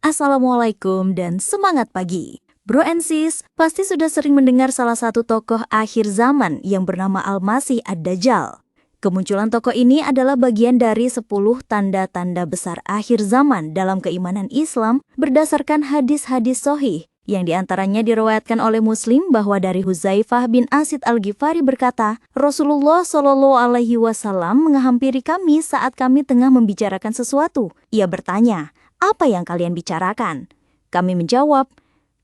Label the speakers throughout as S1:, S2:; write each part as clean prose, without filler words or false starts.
S1: Assalamualaikum dan semangat pagi. Bro and sis, pasti sudah sering mendengar salah satu tokoh akhir zaman yang bernama Al-Masih Ad-Dajjal. Kemunculan tokoh ini adalah bagian dari 10 tanda-tanda besar akhir zaman dalam keimanan Islam berdasarkan hadis-hadis sahih yang diantaranya diriwayatkan oleh Muslim bahwa dari Huzaifah bin Asid Al-Ghifari berkata, Rasulullah Shallallahu Alaihi Wasallam menghampiri kami saat kami tengah membicarakan sesuatu. Ia bertanya, apa yang kalian bicarakan? Kami menjawab,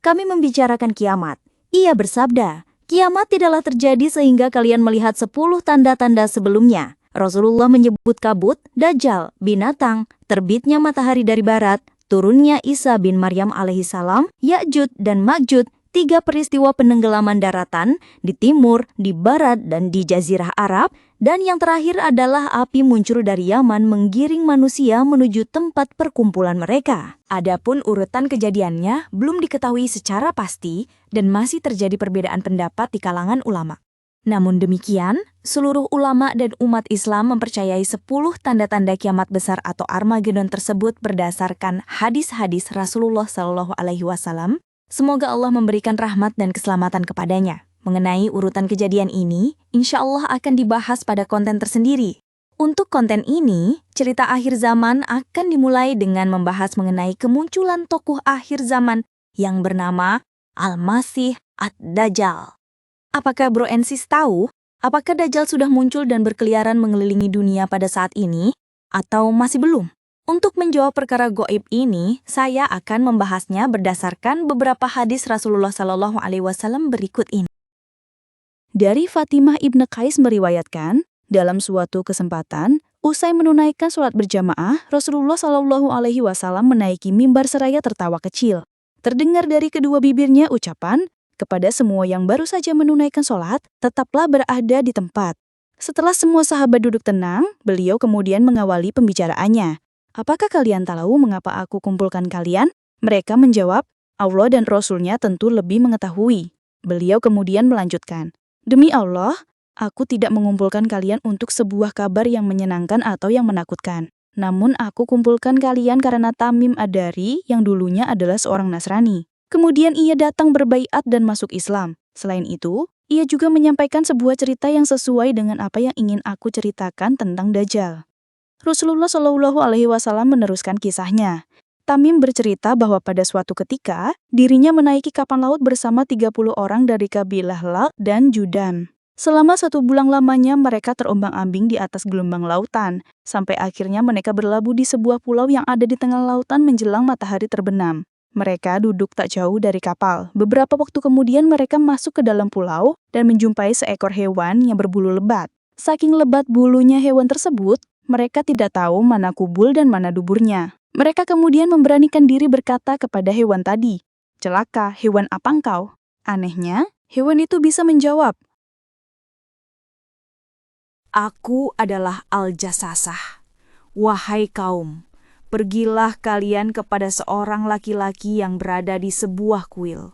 S1: kami membicarakan kiamat. Ia bersabda, kiamat tidaklah terjadi sehingga kalian melihat 10 tanda-tanda sebelumnya. Rasulullah menyebut kabut, dajjal, binatang, terbitnya matahari dari barat, turunnya Isa bin Maryam alaihissalam, Ya'jud dan Ma'jud, 3 peristiwa penenggelaman daratan di timur, di barat, dan di Jazirah Arab, dan yang terakhir adalah api muncul dari Yaman menggiring manusia menuju tempat perkumpulan mereka. Adapun urutan kejadiannya belum diketahui secara pasti dan masih terjadi perbedaan pendapat di kalangan ulama. Namun demikian, seluruh ulama dan umat Islam mempercayai 10 tanda-tanda kiamat besar atau Armageddon tersebut berdasarkan hadis-hadis Rasulullah Shallallahu Alaihi Wasallam. Semoga Allah memberikan rahmat dan keselamatan kepadanya. Mengenai urutan kejadian ini, insya Allah akan dibahas pada konten tersendiri. Untuk konten ini, cerita akhir zaman akan dimulai dengan membahas mengenai kemunculan tokoh akhir zaman yang bernama Al-Masih Ad-Dajjal. Apakah Bro and Sis tahu, apakah Dajjal sudah muncul dan berkeliaran mengelilingi dunia pada saat ini, atau masih belum? Untuk menjawab perkara gaib ini, saya akan membahasnya berdasarkan beberapa hadis Rasulullah Shallallahu Alaihi Wasallam berikut ini. Dari Fatimah Ibn Qais meriwayatkan, dalam suatu kesempatan, usai menunaikan sholat berjamaah, Rasulullah Shallallahu Alaihi Wasallam menaiki mimbar seraya tertawa kecil. Terdengar dari kedua bibirnya ucapan, kepada semua yang baru saja menunaikan sholat, tetaplah berada di tempat. Setelah semua sahabat duduk tenang, beliau kemudian mengawali pembicaraannya. Apakah kalian tahu mengapa aku kumpulkan kalian? Mereka menjawab, Allah dan Rasul-Nya tentu lebih mengetahui. Beliau kemudian melanjutkan, demi Allah, aku tidak mengumpulkan kalian untuk sebuah kabar yang menyenangkan atau yang menakutkan. Namun aku kumpulkan kalian karena Tamim Ad-Dari yang dulunya adalah seorang Nasrani. Kemudian ia datang berbaiat dan masuk Islam. Selain itu, ia juga menyampaikan sebuah cerita yang sesuai dengan apa yang ingin aku ceritakan tentang Dajjal. Rasulullah Shallallahu Alaihi Wasallam meneruskan kisahnya. Tamim bercerita bahwa pada suatu ketika, dirinya menaiki kapal laut bersama 30 orang dari kabilah Lat dan Judam. Selama 1 bulan lamanya mereka terombang-ambing di atas gelombang lautan, sampai akhirnya mereka berlabuh di sebuah pulau yang ada di tengah lautan menjelang matahari terbenam. Mereka duduk tak jauh dari kapal. Beberapa waktu kemudian mereka masuk ke dalam pulau dan menjumpai seekor hewan yang berbulu lebat. Saking lebat bulunya hewan tersebut, mereka tidak tahu mana kubul dan mana duburnya. Mereka kemudian memberanikan diri berkata kepada hewan tadi, celaka, hewan apa engkau? Anehnya, hewan itu bisa menjawab, aku adalah Al-Jassasah. Wahai kaum, pergilah kalian kepada seorang laki-laki yang berada di sebuah kuil,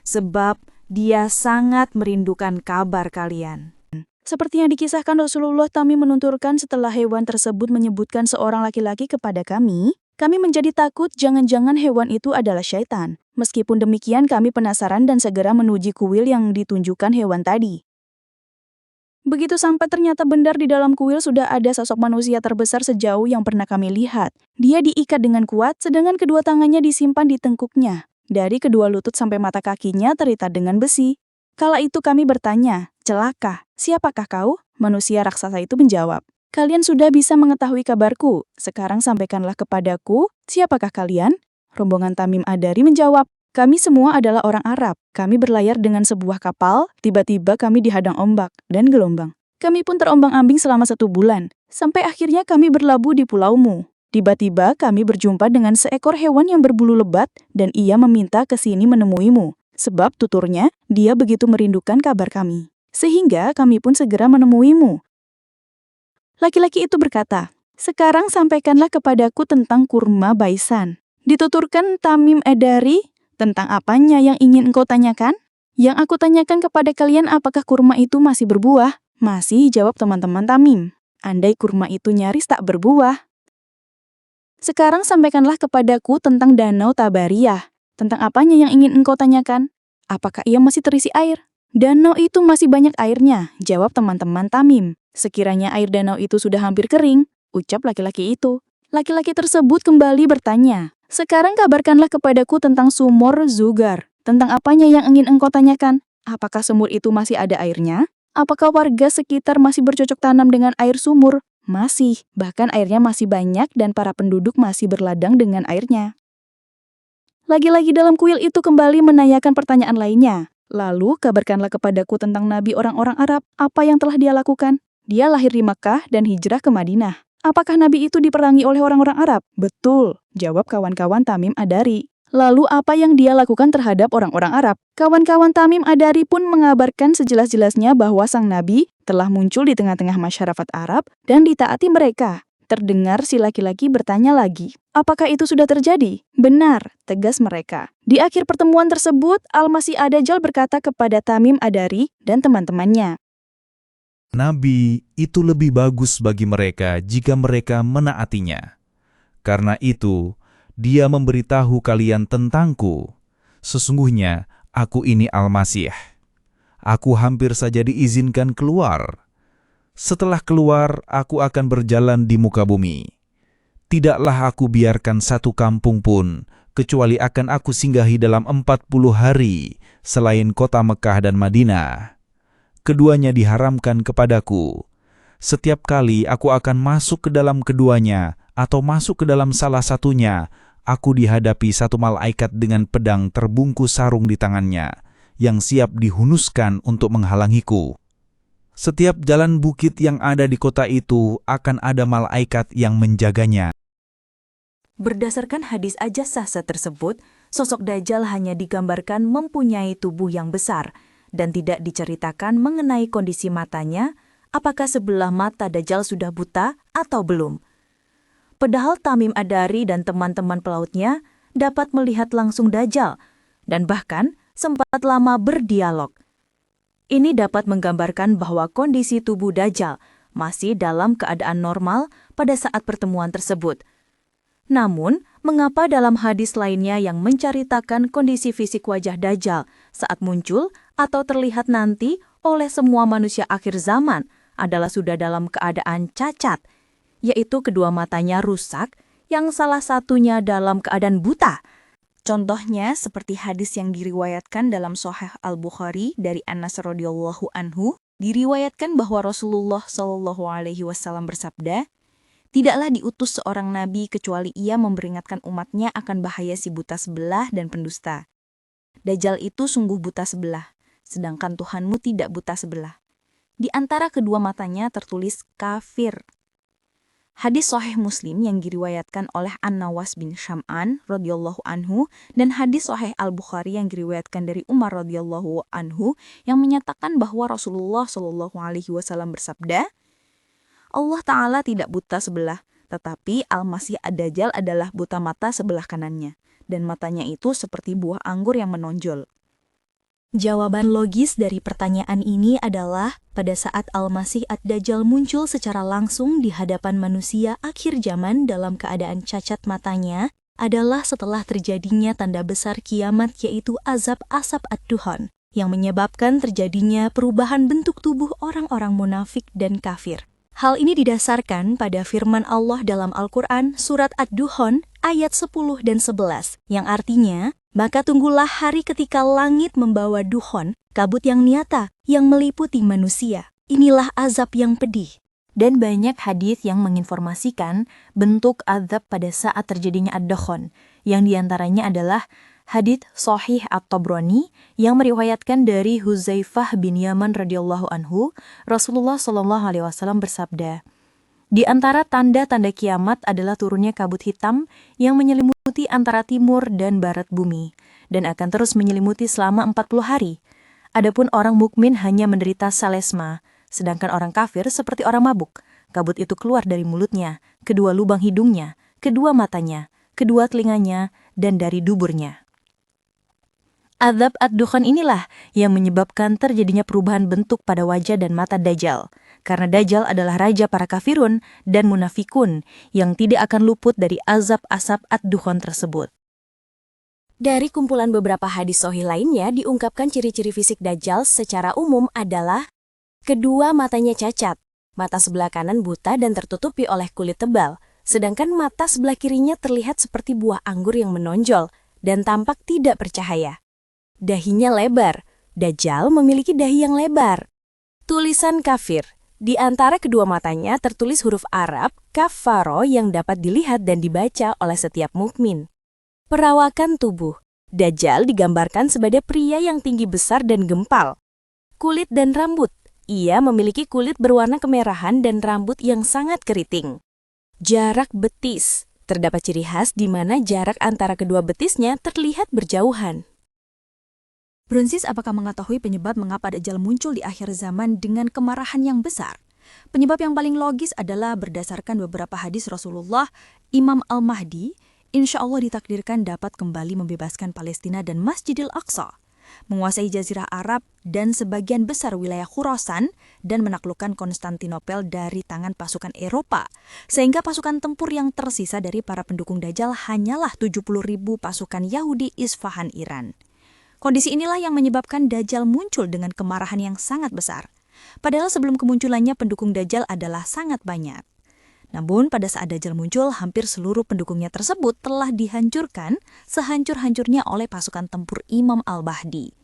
S1: sebab dia sangat merindukan kabar kalian. Seperti yang dikisahkan Rasulullah, Tamim menuturkan setelah hewan tersebut menyebutkan seorang laki-laki kepada kami menjadi takut jangan-jangan hewan itu adalah syaitan. Meskipun demikian kami penasaran dan segera menuju kuil yang ditunjukkan hewan tadi. Begitu sampai ternyata benar di dalam kuil sudah ada sosok manusia terbesar sejauh yang pernah kami lihat. Dia diikat dengan kuat sedangkan kedua tangannya disimpan di tengkuknya. Dari kedua lutut sampai mata kakinya terikat dengan besi. Kala itu kami bertanya, celaka, siapakah kau? Manusia raksasa itu menjawab, kalian sudah bisa mengetahui kabarku. Sekarang sampaikanlah kepadaku, siapakah kalian? Rombongan Tamim Ad-Dari menjawab, kami semua adalah orang Arab. Kami berlayar dengan sebuah kapal, tiba-tiba kami dihadang ombak dan gelombang. Kami pun terombang-ambing selama 1 bulan, sampai akhirnya kami berlabuh di pulaumu. Tiba-tiba kami berjumpa dengan seekor hewan yang berbulu lebat dan ia meminta ke sini menemuimu. Sebab tuturnya, dia begitu merindukan kabar kami. Sehingga kami pun segera menemuimu. Laki-laki itu berkata, sekarang sampaikanlah kepadaku tentang kurma baisan. Dituturkan Tamim Ad-Dari, tentang apanya yang ingin engkau tanyakan? Yang aku tanyakan kepada kalian apakah kurma itu masih berbuah? Masih, jawab teman-teman Tamim. Andai kurma itu nyaris tak berbuah.
S2: Sekarang sampaikanlah kepadaku tentang Danau Tabariyah. Tentang apanya yang ingin engkau tanyakan? Apakah ia masih terisi air? Danau itu masih banyak airnya, jawab teman-teman Tamim. Sekiranya air danau itu sudah hampir kering, ucap laki-laki itu. Laki-laki tersebut kembali bertanya, sekarang kabarkanlah kepadaku tentang sumur Zugar. Tentang apanya yang ingin engkau tanyakan? Apakah sumur itu masih ada airnya? Apakah warga sekitar masih bercocok tanam dengan air sumur? Masih, bahkan airnya masih banyak dan para penduduk masih berladang dengan airnya. Lagi-lagi dalam kuil itu kembali menanyakan pertanyaan lainnya. Lalu, kabarkanlah kepadaku tentang nabi orang-orang Arab, apa yang telah dia lakukan. Dia lahir di Makkah dan hijrah ke Madinah. Apakah nabi itu diperangi oleh orang-orang Arab? Betul, jawab kawan-kawan Tamim Adari. Lalu apa yang dia lakukan terhadap orang-orang Arab? Kawan-kawan Tamim Adari pun mengabarkan sejelas-jelasnya bahwa sang nabi telah muncul di tengah-tengah masyarakat Arab dan ditaati mereka. Terdengar si laki-laki bertanya lagi, apakah itu sudah terjadi? Benar, tegas mereka. Di akhir pertemuan tersebut, Al-Masih Ad-Dajjal berkata kepada Tamim Adari dan teman-temannya,
S3: Nabi itu lebih bagus bagi mereka jika mereka menaatinya. Karena itu, dia memberitahu kalian tentangku. Sesungguhnya, aku ini Al-Masih. Aku hampir saja diizinkan keluar. Setelah keluar, aku akan berjalan di muka bumi. Tidaklah aku biarkan satu kampung pun, kecuali akan aku singgahi dalam 40 hari, selain kota Mekah dan Madinah. Keduanya diharamkan kepadaku. Setiap kali aku akan masuk ke dalam keduanya, atau masuk ke dalam salah satunya, aku dihadapi satu malaikat dengan pedang terbungkus sarung di tangannya, yang siap dihunuskan untuk menghalangiku. Setiap jalan bukit yang ada di kota itu akan ada malaikat yang menjaganya.
S1: Berdasarkan hadis Ajassasa tersebut, sosok Dajjal hanya digambarkan mempunyai tubuh yang besar dan tidak diceritakan mengenai kondisi matanya, apakah sebelah mata Dajjal sudah buta atau belum. Padahal Tamim Adari dan teman-teman pelautnya dapat melihat langsung Dajjal dan bahkan sempat lama berdialog. Ini dapat menggambarkan bahwa kondisi tubuh Dajjal masih dalam keadaan normal pada saat pertemuan tersebut. Namun, mengapa dalam hadis lainnya yang menceritakan kondisi fisik wajah Dajjal saat muncul atau terlihat nanti oleh semua manusia akhir zaman adalah sudah dalam keadaan cacat, yaitu kedua matanya rusak, yang salah satunya dalam keadaan buta? Contohnya seperti hadis yang diriwayatkan dalam Sahih Al-Bukhari dari Anas radhiyallahu anhu, diriwayatkan bahwa Rasulullah shallallahu alaihi wasallam bersabda, tidaklah diutus seorang nabi kecuali ia memperingatkan umatnya akan bahaya si buta sebelah dan pendusta. Dajjal itu sungguh buta sebelah, sedangkan Tuhanmu tidak buta sebelah. Di antara kedua matanya tertulis kafir. Hadis Sahih Muslim yang diriwayatkan oleh An-Nawas bin Syam'an radhiyallahu anhu dan hadis Sahih Al-Bukhari yang diriwayatkan dari Umar radhiyallahu anhu yang menyatakan bahwa Rasulullah shallallahu alaihi wasallam bersabda, Allah Ta'ala tidak buta sebelah, tetapi Al-Masih Ad-Dajjal adalah buta mata sebelah kanannya, dan matanya itu seperti buah anggur yang menonjol. Jawaban logis dari pertanyaan ini adalah pada saat Al-Masih Ad-Dajjal muncul secara langsung di hadapan manusia akhir zaman dalam keadaan cacat matanya adalah setelah terjadinya tanda besar kiamat yaitu azab asap ad-duhan yang menyebabkan terjadinya perubahan bentuk tubuh orang-orang munafik dan kafir. Hal ini didasarkan pada firman Allah dalam Al-Quran surat Ad-Duhan ayat 10 dan 11 yang artinya, maka tunggulah hari ketika langit membawa duhon, kabut yang nyata, yang meliputi manusia. Inilah azab yang pedih. Dan banyak hadis yang menginformasikan bentuk azab pada saat terjadinya ad-duhon, yang diantaranya adalah hadits Sahih At-Tabrani yang meriwayatkan dari Huzaifah bin Yaman radhiyallahu anhu, Rasulullah shallallahu alaihi wasallam bersabda, di antara tanda-tanda kiamat adalah turunnya kabut hitam yang menyelimuti antara timur dan barat bumi, dan akan terus menyelimuti selama 40 hari. Adapun orang mukmin hanya menderita salesma, sedangkan orang kafir seperti orang mabuk. Kabut itu keluar dari mulutnya, kedua lubang hidungnya, kedua matanya, kedua telinganya, dan dari duburnya. Azab ad-dukhan inilah yang menyebabkan terjadinya perubahan bentuk pada wajah dan mata Dajjal.
S2: karena Dajjal adalah raja para kafirun dan munafikun yang tidak akan luput dari azab asap ad-dukhon tersebut.
S1: Dari kumpulan beberapa hadis sahih lainnya diungkapkan ciri-ciri fisik Dajjal secara umum adalah kedua matanya cacat, mata sebelah kanan buta dan tertutupi oleh kulit tebal, sedangkan mata sebelah kirinya terlihat seperti buah anggur yang menonjol dan tampak tidak bercahaya. Dahinya lebar, Dajjal memiliki dahi yang lebar. Tulisan kafir, di antara kedua matanya tertulis huruf Arab, kafaro yang dapat dilihat dan dibaca oleh setiap mukmin. Perawakan tubuh, Dajjal digambarkan sebagai pria yang tinggi besar dan gempal. Kulit dan rambut, ia memiliki kulit berwarna kemerahan dan rambut yang sangat keriting. Jarak betis, terdapat ciri khas di mana jarak antara kedua betisnya terlihat berjauhan.
S2: Bronsis, apakah mengetahui penyebab mengapa Dajjal muncul di akhir zaman dengan kemarahan yang besar? Penyebab yang paling logis adalah berdasarkan beberapa hadis Rasulullah, Imam Al-Mahdi, insya Allah ditakdirkan dapat kembali membebaskan Palestina dan Masjidil Aqsa, menguasai Jazirah Arab dan sebagian besar wilayah Khurasan, dan menaklukkan Konstantinopel dari tangan pasukan Eropa, sehingga pasukan tempur yang tersisa dari para pendukung Dajjal hanyalah 70.000 pasukan Yahudi Isfahan, Iran. Kondisi inilah yang menyebabkan Dajjal muncul dengan kemarahan yang sangat besar. Padahal sebelum kemunculannya pendukung Dajjal adalah sangat banyak. Namun pada saat Dajjal muncul, hampir seluruh pendukungnya tersebut telah dihancurkan sehancur-hancurnya oleh pasukan tempur Imam Al-Mahdi.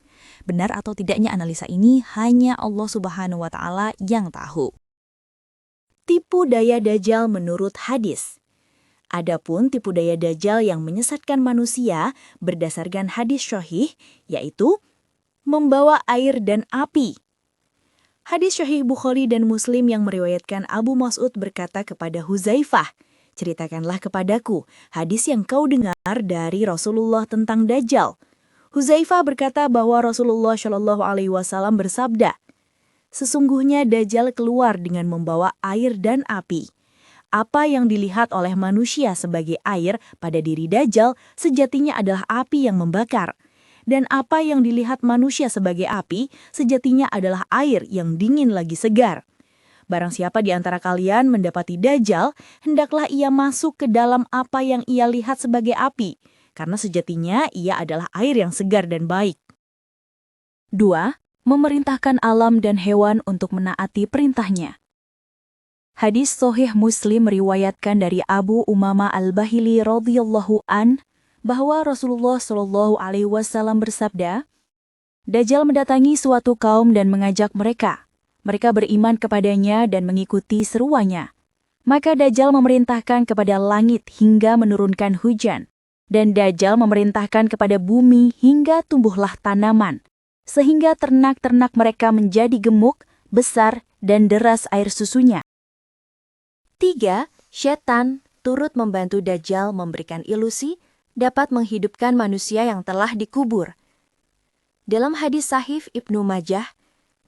S2: Benar atau tidaknya analisa ini hanya Allah Subhanahu wa Ta'ala yang tahu. Tipu daya Dajjal menurut hadis. Adapun tipu daya Dajjal yang menyesatkan manusia berdasarkan hadis sahih, yaitu membawa air dan api. Hadis sahih Bukhari dan Muslim yang meriwayatkan Abu Mas'ud berkata kepada Huzaifah, "Ceritakanlah kepadaku hadis yang kau dengar dari Rasulullah tentang Dajjal." Huzaifah berkata bahwa Rasulullah Shallallahu Alaihi Wasallam bersabda, "Sesungguhnya Dajjal keluar dengan membawa air dan api. Apa yang dilihat oleh manusia sebagai air pada diri Dajjal sejatinya adalah api yang membakar. Dan apa yang dilihat manusia sebagai api sejatinya adalah air yang dingin lagi segar. Barang siapa di antara kalian mendapati Dajjal, hendaklah ia masuk ke dalam apa yang ia lihat sebagai api, karena sejatinya ia adalah air yang segar dan baik." 2. Memerintahkan alam dan hewan untuk menaati perintahnya. Hadis sahih Muslim meriwayatkan dari Abu Umamah Al-Bahili radhiyallahu an bahwa Rasulullah Shallallahu Alaihi Wasallam bersabda, "Dajjal mendatangi suatu kaum dan mengajak mereka. Mereka beriman kepadanya dan mengikuti seruannya. Maka Dajjal memerintahkan kepada langit hingga menurunkan hujan, dan Dajjal memerintahkan kepada bumi hingga tumbuhlah tanaman, sehingga ternak-ternak mereka menjadi gemuk, besar, dan deras air susunya." 3. Setan turut membantu Dajjal memberikan ilusi dapat menghidupkan manusia yang telah dikubur. Dalam hadis sahih Ibnu Majah,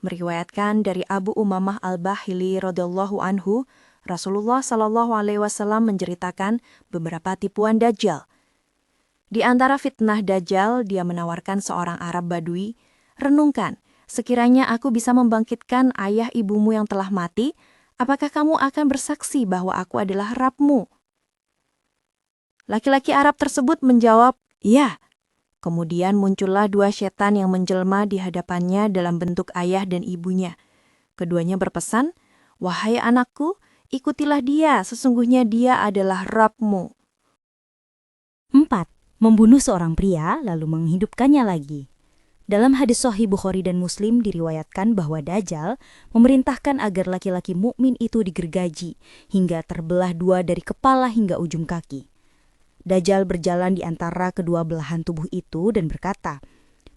S2: meriwayatkan dari Abu Umamah Al-Bahili radhiyallahu anhu, Rasulullah Shallallahu Alaihi Wasallam menceritakan beberapa tipuan Dajjal. Di antara fitnah Dajjal, dia menawarkan seorang Arab Badui, "Renungkan, sekiranya aku bisa membangkitkan ayah ibumu yang telah mati, apakah kamu akan bersaksi bahwa aku adalah Rabbmu?" Laki-laki Arab tersebut menjawab, "Ya." Kemudian muncullah dua setan yang menjelma di hadapannya dalam bentuk ayah dan ibunya. Keduanya berpesan, "Wahai anakku, ikutilah dia, sesungguhnya dia adalah Rabbmu."
S1: 4. Membunuh seorang pria lalu menghidupkannya lagi. Dalam hadis sahih Bukhari dan Muslim diriwayatkan bahwa Dajjal memerintahkan agar laki-laki mukmin itu digergaji hingga terbelah dua dari kepala hingga ujung kaki. Dajjal berjalan di antara kedua belahan tubuh itu dan berkata,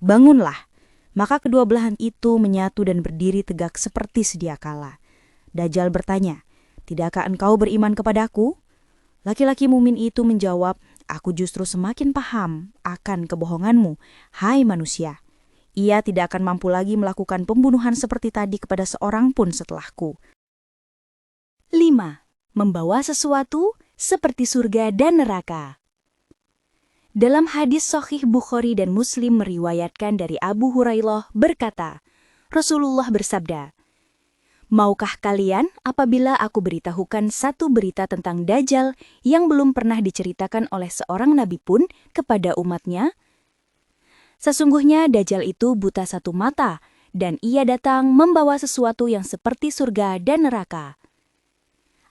S1: "Bangunlah." Maka kedua belahan itu menyatu dan berdiri tegak seperti sedia kala. Dajjal bertanya, "Tidakkah engkau beriman kepadaku?" Laki-laki mukmin itu menjawab, "Aku justru semakin paham akan kebohonganmu, hai manusia. Ia tidak akan mampu lagi melakukan pembunuhan seperti tadi kepada seorang pun setelahku." 5. Membawa sesuatu seperti surga dan neraka. Dalam hadis sahih Bukhari dan Muslim meriwayatkan dari Abu Hurairah berkata, Rasulullah bersabda, Maukah kalian apabila aku beritahukan satu berita tentang Dajjal yang belum pernah diceritakan oleh seorang nabi pun kepada umatnya? Sesungguhnya Dajjal itu buta satu mata, dan ia datang membawa sesuatu yang seperti surga dan neraka.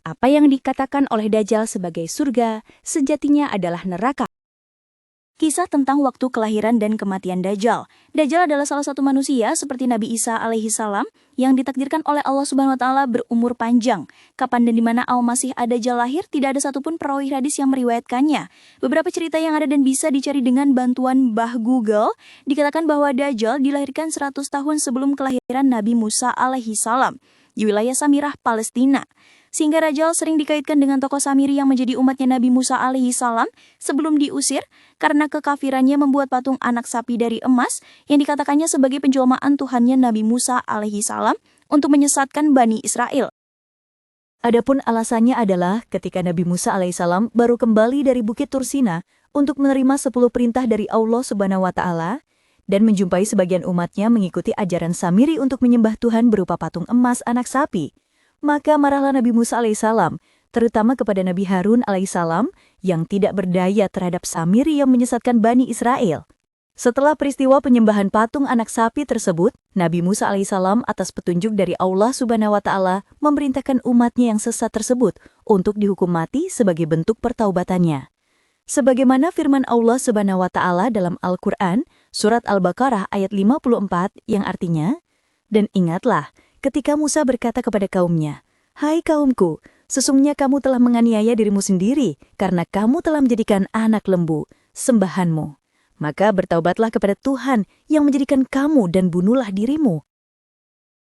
S1: Apa yang dikatakan oleh Dajjal sebagai surga, sejatinya adalah neraka. Kisah tentang waktu kelahiran dan kematian Dajjal. Dajjal adalah salah satu manusia seperti Nabi Isa alaihi salam yang ditakdirkan oleh Allah Subhanahu wa taala berumur panjang. Kapan dan di mana Al-Masih Ad-Dajjal lahir, tidak ada satupun perawi hadis yang meriwayatkannya. Beberapa cerita yang ada dan bisa dicari dengan bantuan Mbah Google dikatakan bahwa Dajjal dilahirkan 100 tahun sebelum kelahiran Nabi Musa alaihi salam di wilayah Samirah, Palestina. Sehingga Dajjal sering dikaitkan dengan tokoh Samiri yang menjadi umatnya Nabi Musa alaihi salam sebelum diusir karena kekafirannya membuat patung anak sapi dari emas yang dikatakannya sebagai penjelmaan Tuhannya Nabi Musa alaihi salam untuk menyesatkan Bani Israel. Adapun alasannya adalah ketika Nabi Musa alaihissalam baru kembali dari Bukit Tursina untuk menerima 10 perintah dari Allah Subhanahu wa taala dan menjumpai sebagian umatnya mengikuti ajaran Samiri untuk menyembah Tuhan berupa patung emas anak sapi. Maka marahlah Nabi Musa alaihissalam, terutama kepada Nabi Harun alaihissalam yang tidak berdaya terhadap Samiri yang menyesatkan Bani Israel. Setelah peristiwa penyembahan patung anak sapi tersebut, Nabi Musa alaihissalam atas petunjuk dari Allah Subhanahu wa taala memerintahkan umatnya yang sesat tersebut untuk dihukum mati sebagai bentuk pertaubatannya. Sebagaimana firman Allah Subhanahu wa taala dalam Al-Qur'an, surat Al-Baqarah ayat 54 yang artinya, "Dan ingatlah ketika Musa berkata kepada kaumnya, 'Hai kaumku, sesungguhnya kamu telah menganiaya dirimu sendiri karena kamu telah menjadikan anak lembu, sembahanmu. Maka bertaubatlah kepada Tuhan yang menjadikan kamu dan bunuhlah dirimu.'"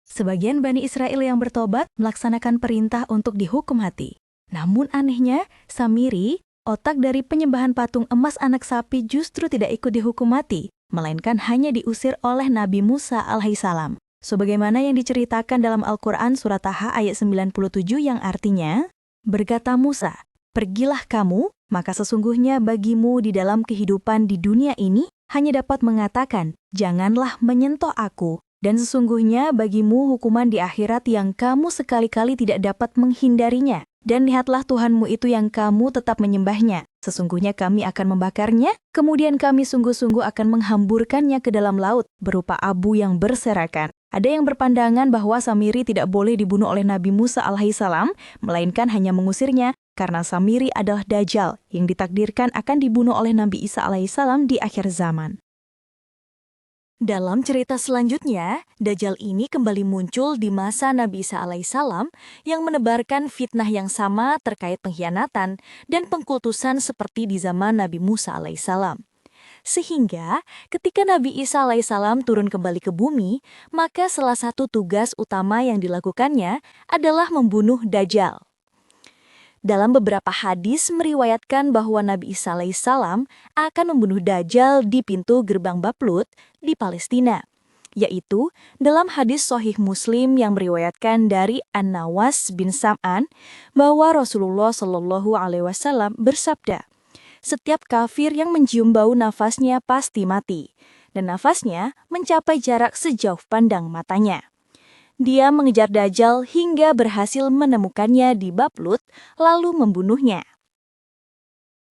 S1: Sebagian Bani Israel yang bertobat melaksanakan perintah untuk dihukum mati. Namun anehnya, Samiri, otak dari penyembahan patung emas anak sapi justru tidak ikut dihukum mati, melainkan hanya diusir oleh Nabi Musa alaihissalam. Sebagaimana yang diceritakan dalam Al-Quran surat Taha ayat 97 yang artinya, berkata Musa, "Pergilah kamu, maka sesungguhnya bagimu di dalam kehidupan di dunia ini hanya dapat mengatakan, janganlah menyentuh aku, dan sesungguhnya bagimu hukuman di akhirat yang kamu sekali-kali tidak dapat menghindarinya. Dan lihatlah Tuhanmu itu yang kamu tetap menyembahnya. Sesungguhnya kami akan membakarnya, kemudian kami sungguh-sungguh akan menghamburkannya ke dalam laut, berupa abu yang berserakan." Ada yang berpandangan bahwa Samiri tidak boleh dibunuh oleh Nabi Musa alaihissalam, melainkan hanya mengusirnya, karena Samiri adalah Dajjal yang ditakdirkan akan dibunuh oleh Nabi Isa alaihissalam di akhir zaman. Dalam cerita selanjutnya, Dajjal ini kembali muncul di masa Nabi Isa alaihissalam yang menebarkan fitnah yang sama terkait pengkhianatan dan pengkultusan seperti di zaman Nabi Musa alaihissalam. Sehingga ketika Nabi Isa alaihissalam turun kembali ke bumi, maka salah satu tugas utama yang dilakukannya adalah membunuh Dajjal. Dalam beberapa hadis meriwayatkan bahwa Nabi Isa alaihissalam akan membunuh Dajjal di pintu gerbang Baplut di Palestina, yaitu dalam hadis Sahih Muslim yang meriwayatkan dari An-Nawas bin Sam'an bahwa Rasulullah Shallallahu alaihi wasallam bersabda, "Setiap kafir yang mencium bau nafasnya pasti mati, dan nafasnya mencapai jarak sejauh pandang matanya." Dia mengejar Dajjal hingga berhasil menemukannya di Baplut, lalu membunuhnya.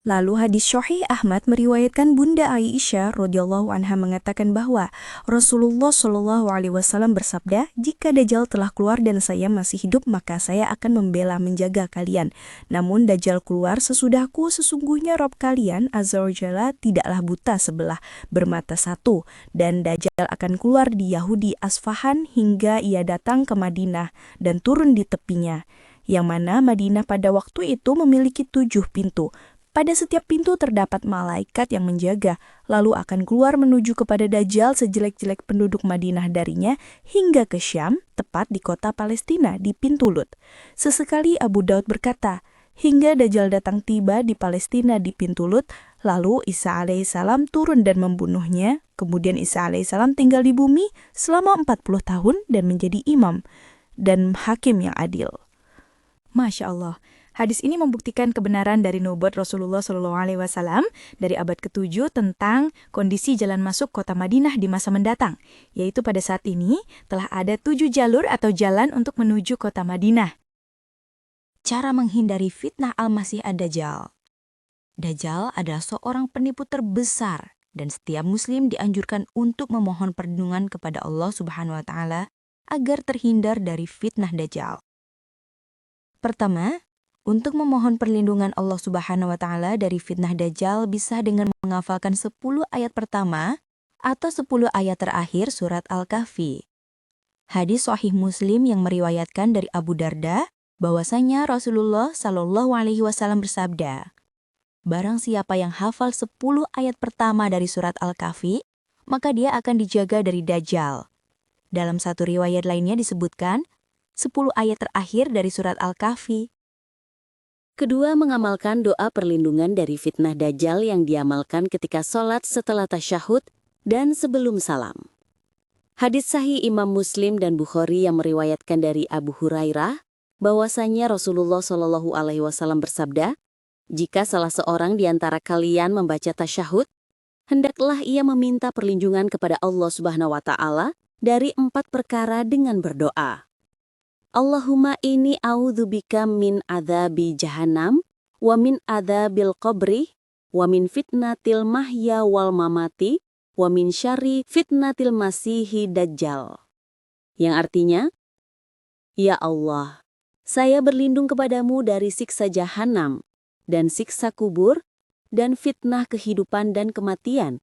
S1: Lalu hadis Sahih Ahmad meriwayatkan Bunda Aisyah radhiyallahu anha mengatakan bahwa Rasulullah Shallallahu alaihi wasallam bersabda, "Jika Dajjal telah keluar dan saya masih hidup, maka saya akan membela menjaga kalian. Namun Dajjal keluar sesudahku, sesungguhnya Rabb kalian Azza wa Jalla tidaklah buta sebelah, bermata satu, dan Dajjal akan keluar di Yahudi Asfahan hingga ia datang ke Madinah dan turun di tepinya, yang mana Madinah pada waktu itu memiliki 7 pintu. Pada setiap pintu terdapat malaikat yang menjaga, lalu akan keluar menuju kepada Dajjal sejelek-jelek penduduk Madinah darinya hingga ke Syam, tepat di kota Palestina di pintu Lut." Sesekali Abu Daud berkata, hingga Dajjal datang tiba di Palestina di pintu Lut, lalu Isa alaihissalam turun dan membunuhnya. Kemudian Isa alaihissalam tinggal di bumi selama 40 tahun dan menjadi imam dan hakim yang adil. Masya Allah.
S2: Hadis ini membuktikan kebenaran dari nubuat Rasulullah SAW dari abad ke-7 tentang kondisi jalan masuk kota Madinah di masa mendatang, yaitu pada saat ini telah ada 7 jalur atau jalan untuk menuju kota Madinah.
S1: Cara menghindari fitnah Al-Masih Ad-Dajjal. Dajjal adalah seorang penipu terbesar dan setiap muslim dianjurkan untuk memohon perlindungan kepada Allah Subhanahu wa taala agar terhindar dari fitnah Dajjal. Pertama, untuk memohon perlindungan Allah Subhanahu wa taala dari fitnah Dajjal bisa dengan menghafalkan 10 ayat pertama atau 10 ayat terakhir surat Al-Kahfi. Hadis Sahih Muslim yang meriwayatkan dari Abu Darda bahwasanya Rasulullah Shallallahu alaihi wasallam bersabda, "Barang siapa yang hafal 10 ayat pertama dari surat Al-Kahfi, maka dia akan dijaga dari Dajjal." Dalam satu riwayat lainnya disebutkan 10 ayat terakhir dari surat Al-Kahfi.
S4: Kedua, mengamalkan doa perlindungan dari fitnah Dajjal yang diamalkan ketika sholat setelah tasyahud dan sebelum salam. Hadis sahih Imam Muslim dan Bukhari yang meriwayatkan dari Abu Hurairah, bahwasanya Rasulullah Shallallahu alaihi wasallam bersabda, "Jika salah seorang di antara kalian membaca tasyahud, hendaklah ia meminta perlindungan kepada Allah Subhanahu wa taala dari 4 perkara dengan berdoa. Allahumma inni a'udzubika min adzabi jahannam wa min adzabil qabri wa min fitnatil mahya wal mamati wa min syarri fitnatil masihi dajjal." Yang artinya, "Ya Allah, saya berlindung kepadamu dari siksa jahanam dan siksa kubur dan fitnah kehidupan dan kematian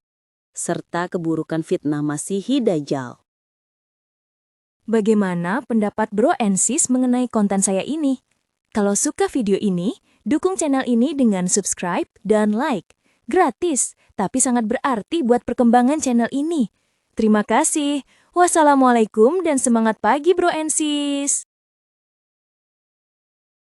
S4: serta keburukan fitnah masihi dajjal."
S1: Bagaimana pendapat Bro and Sis mengenai konten saya ini? Kalau suka video ini, dukung channel ini dengan subscribe dan like. Gratis, tapi sangat berarti buat perkembangan channel ini. Terima kasih. Wassalamualaikum dan semangat pagi Bro and Sis.